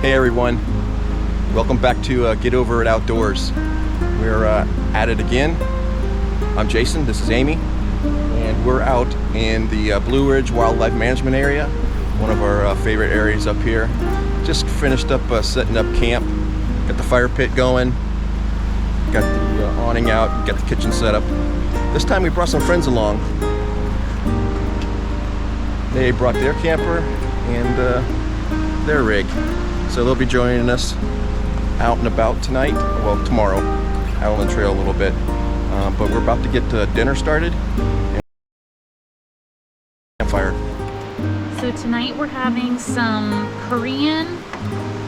Hey everyone, welcome back to Get Over It Outdoors. We're at it again. I'm Jason, this is Aimee, and we're out in the Blue Ridge Wildlife Management Area, one of our favorite areas up here. Just finished up setting up camp, got the fire pit going, got the awning out, got the kitchen set up. This time we brought some friends along. They brought their camper and their rig. So they'll be joining us out and about tonight, well tomorrow, out on the trail a little bit. But we're about to get dinner started. Campfire. So tonight we're having some Korean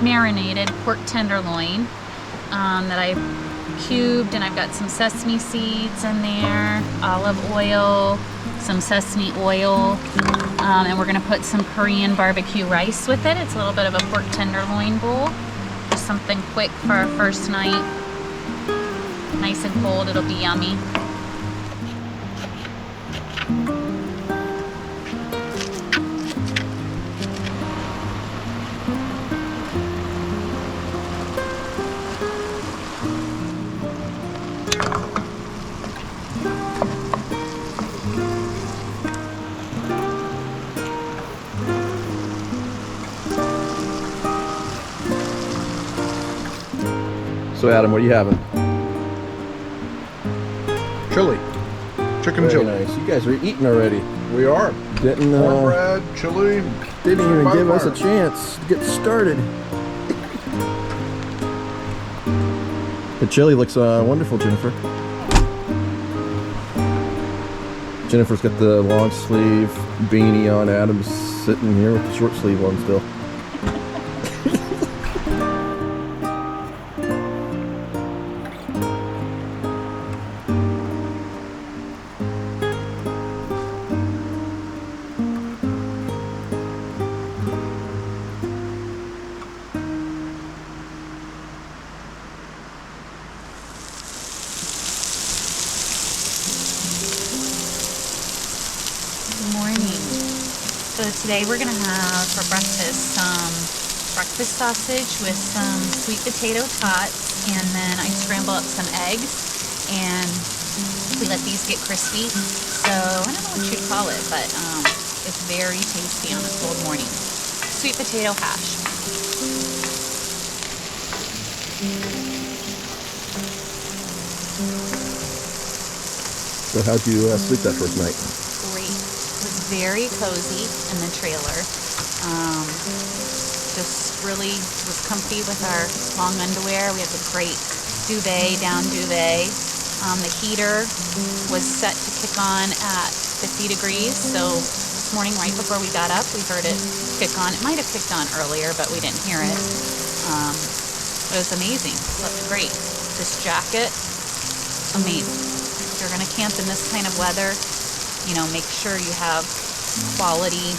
marinated pork tenderloin that I cubed, and I've got some sesame seeds in there, olive oil, some sesame oil, and we're gonna put some Korean barbecue rice with it. It's a little bit of a pork tenderloin bowl. Just something quick for our first night. Nice and cold, it'll be yummy. So Adam, what are you having? Chili. Chicken Very chili. nice. You guys are eating already. We are. Didn't Cornbread, chili. didn't even by give us a fire. chance to get started. The chili looks wonderful, Jennifer. Jennifer's got the long sleeve beanie on. Adam's sitting here with the short sleeve on still. So today we're gonna have for breakfast some breakfast sausage with some sweet potato tots, and then I scramble up some eggs and we let these get crispy. So I don't know what you'd call it, but it's very tasty on a cold morning. Sweet potato hash. So how'd you sleep that first night? Great. It was very cozy in the trailer. Just really was comfy with our long underwear. We have a great duvet, down duvet. The heater was set to kick on at 50 degrees. So this morning, right before we got up, we heard it kick on. It might have kicked on earlier, but we didn't hear it. It was amazing. Slept great. This jacket, amazing. If you're gonna camp in this kind of weather, you know, make sure you have quality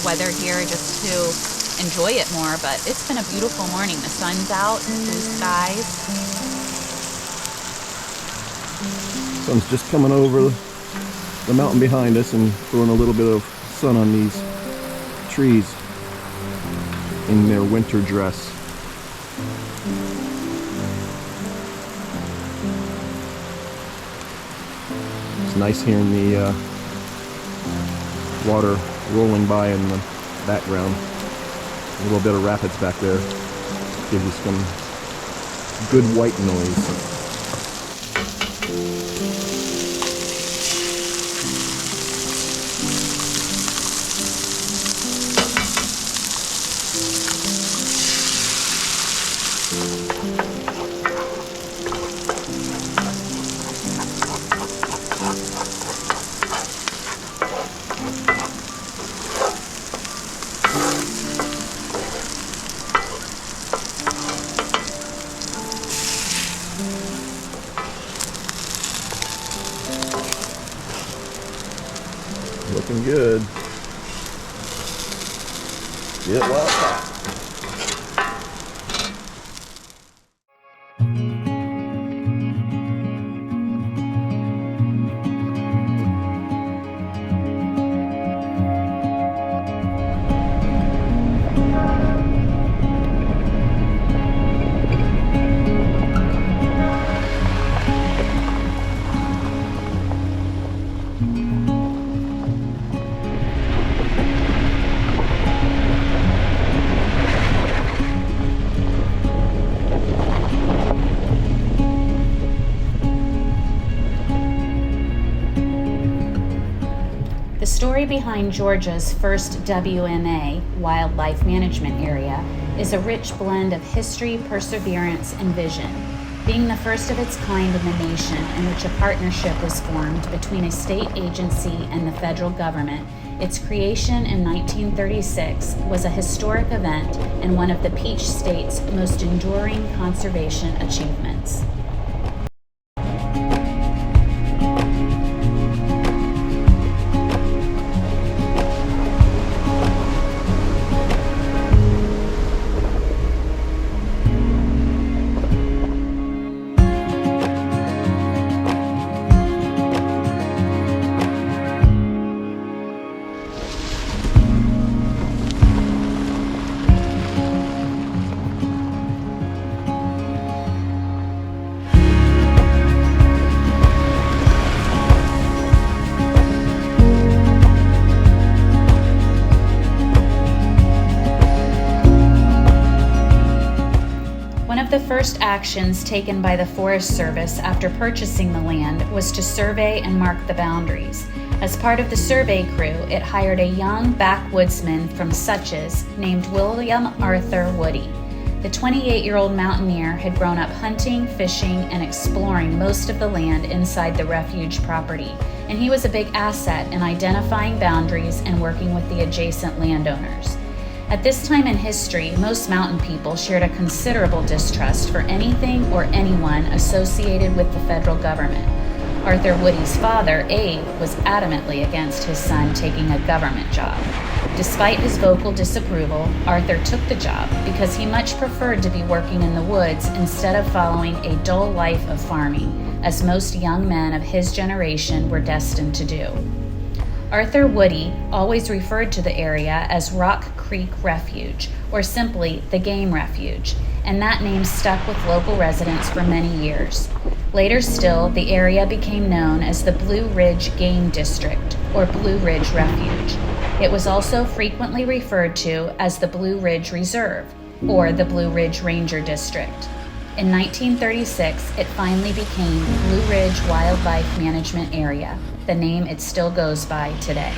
weather here just to enjoy it more. But it's been a beautiful morning. The sun's out, blue skies. Sun's just coming over the mountain behind us and throwing a little bit of sun on these trees in their winter dress. It's nice hearing the water rolling by in the background. A little bit of rapids back there gives you some good white noise. Looking good. Get well hot. The story behind Georgia's first WMA, Wildlife Management Area, is a rich blend of history, perseverance, and vision. Being the first of its kind in the nation, in which a partnership was formed between a state agency and the federal government, its creation in 1936 was a historic event and one of the Peach State's most enduring conservation achievements. One of the first actions taken by the Forest Service after purchasing the land was to survey and mark the boundaries. As part of the survey crew, it hired a young backwoodsman from Suches named William Arthur Woody. The 28-year-old mountaineer had grown up hunting, fishing, and exploring most of the land inside the refuge property, and he was a big asset in identifying boundaries and working with the adjacent landowners. At this time in history, most mountain people shared a considerable distrust for anything or anyone associated with the federal government. Arthur Woody's father, Abe, was adamantly against his son taking a government job. Despite his vocal disapproval, Arthur took the job because he much preferred to be working in the woods instead of following a dull life of farming, as most young men of his generation were destined to do. Arthur Woody always referred to the area as Rock Creek Refuge, or simply the Game Refuge, and that name stuck with local residents for many years. Later still, the area became known as the Blue Ridge Game District, or Blue Ridge Refuge. It was also frequently referred to as the Blue Ridge Reserve, or the Blue Ridge Ranger District. In 1936, it finally became Blue Ridge Wildlife Management Area, the name it still goes by today.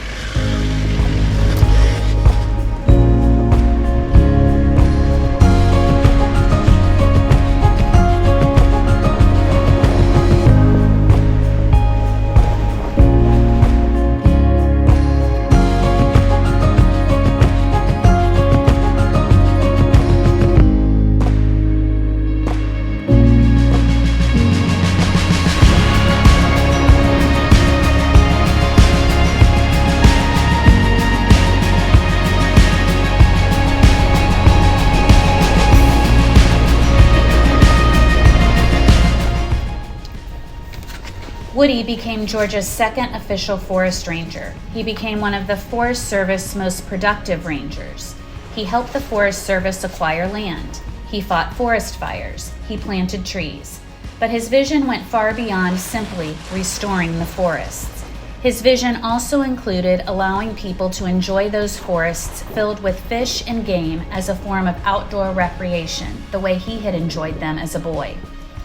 Woody became Georgia's second official forest ranger. He became one of the Forest Service's most productive rangers. He helped the Forest Service acquire land. He fought forest fires. He planted trees. But his vision went far beyond simply restoring the forests. His vision also included allowing people to enjoy those forests filled with fish and game as a form of outdoor recreation, the way he had enjoyed them as a boy.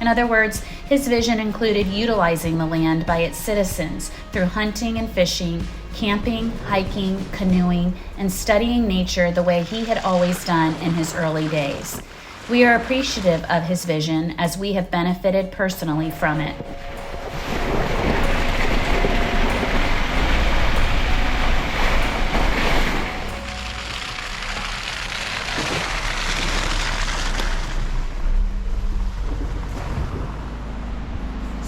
In other words, his vision included utilizing the land by its citizens through hunting and fishing, camping, hiking, canoeing, and studying nature the way he had always done in his early days. We are appreciative of his vision as we have benefited personally from it.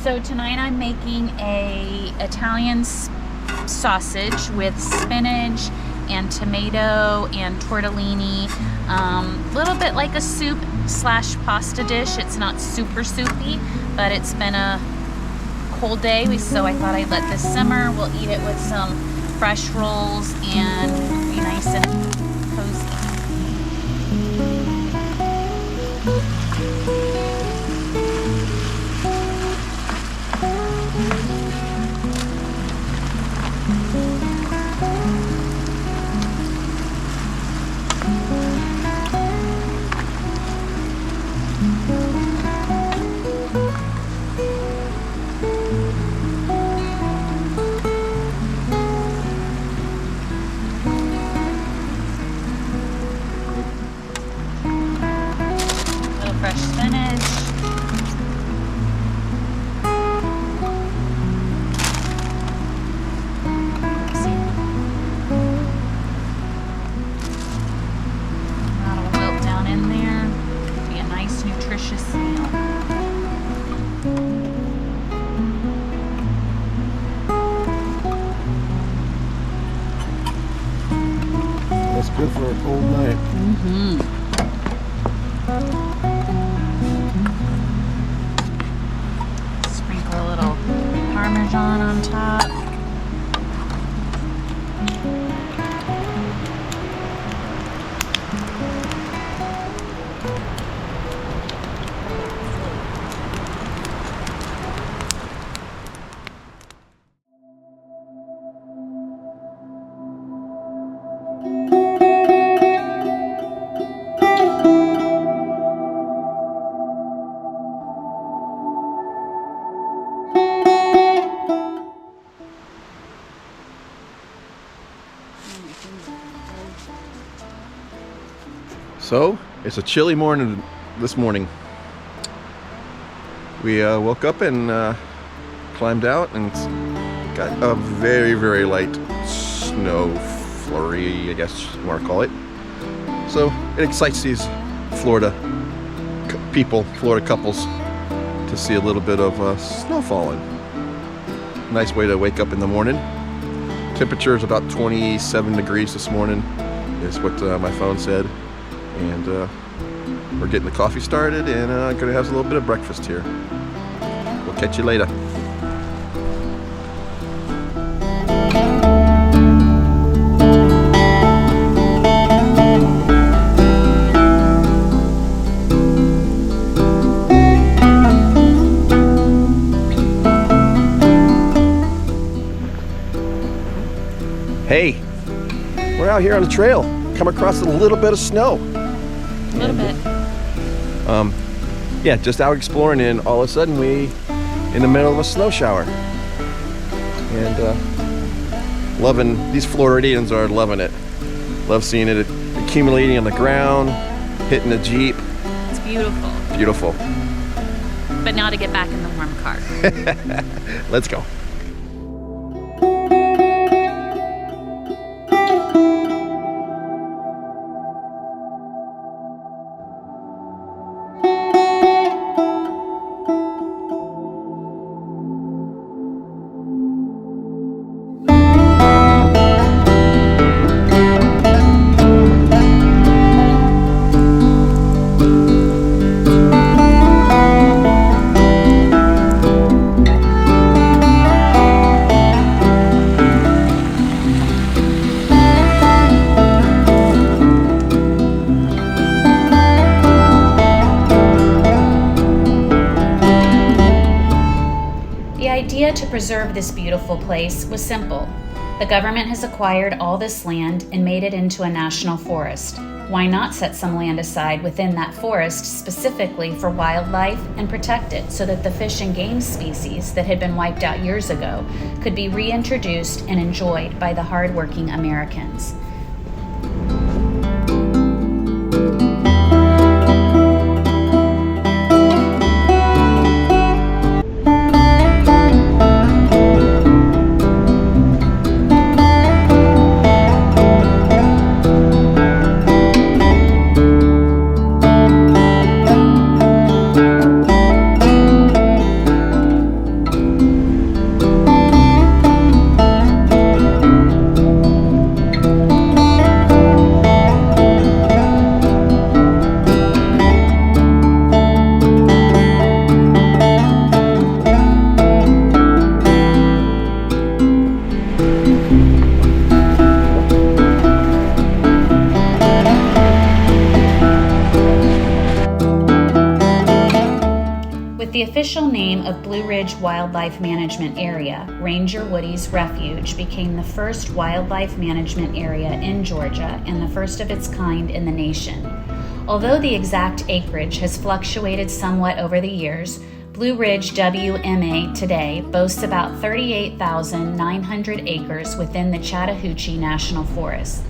So tonight I'm making a Italian sausage with spinach and tomato and tortellini. Little bit like a soup slash pasta dish. It's not super soupy, but it's been a cold day, so I thought I'd let this simmer. We'll eat it with some fresh rolls and be nice and cozy. That's good for a cold night. Sprinkle a little Parmesan on top. So, it's a chilly morning this morning. We woke up and climbed out and got a very, very light snow flurry, I guess you want to call it. So, it excites these Florida people, Florida couples, to see a little bit of snow falling. Nice way to wake up in the morning. Temperature is about 27 degrees this morning, is what my phone said. And we're getting the coffee started and gonna have a little bit of breakfast here. We'll catch you later. Hey, we're out here on the trail. Come across a little bit of snow. A little bit. Yeah, just out exploring, and all of a sudden we in the middle of a snow shower. And loving, these Floridians are loving it. Love seeing it accumulating on the ground, hitting the Jeep. It's beautiful. Beautiful. But now to get back in the warm car. Let's go. The idea to preserve this beautiful place was simple. The government has acquired all this land and made it into a national forest. Why not set some land aside within that forest specifically for wildlife and protect it so that the fish and game species that had been wiped out years ago could be reintroduced and enjoyed by the hardworking Americans? The official name of Blue Ridge Wildlife Management Area, Ranger Woody's Refuge, became the first wildlife management area in Georgia and the first of its kind in the nation. Although the exact acreage has fluctuated somewhat over the years, Blue Ridge WMA today boasts about 38,900 acres within the Chattahoochee National Forest.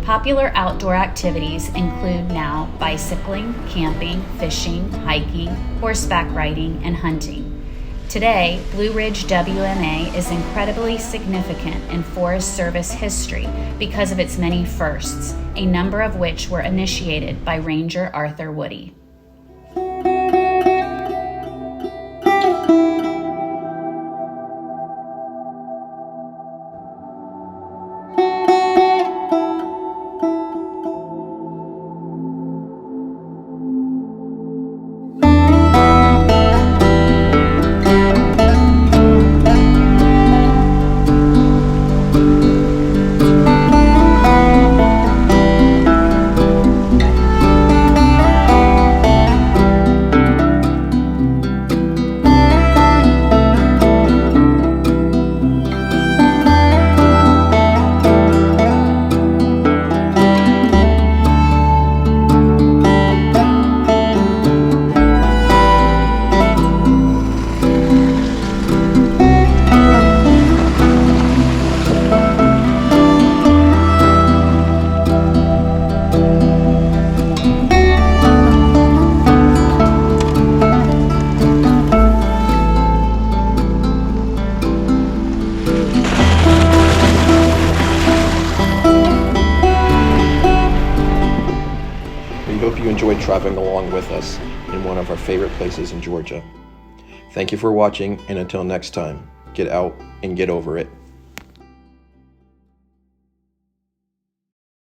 Popular outdoor activities include now bicycling, camping, fishing, hiking, horseback riding, and hunting. Today, Blue Ridge WMA is incredibly significant in Forest Service history because of its many firsts, a number of which were initiated by Ranger Arthur Woody. enjoyed traveling along with us in one of our favorite places in Georgia. Thank you for watching, and until next time, get out and get over it.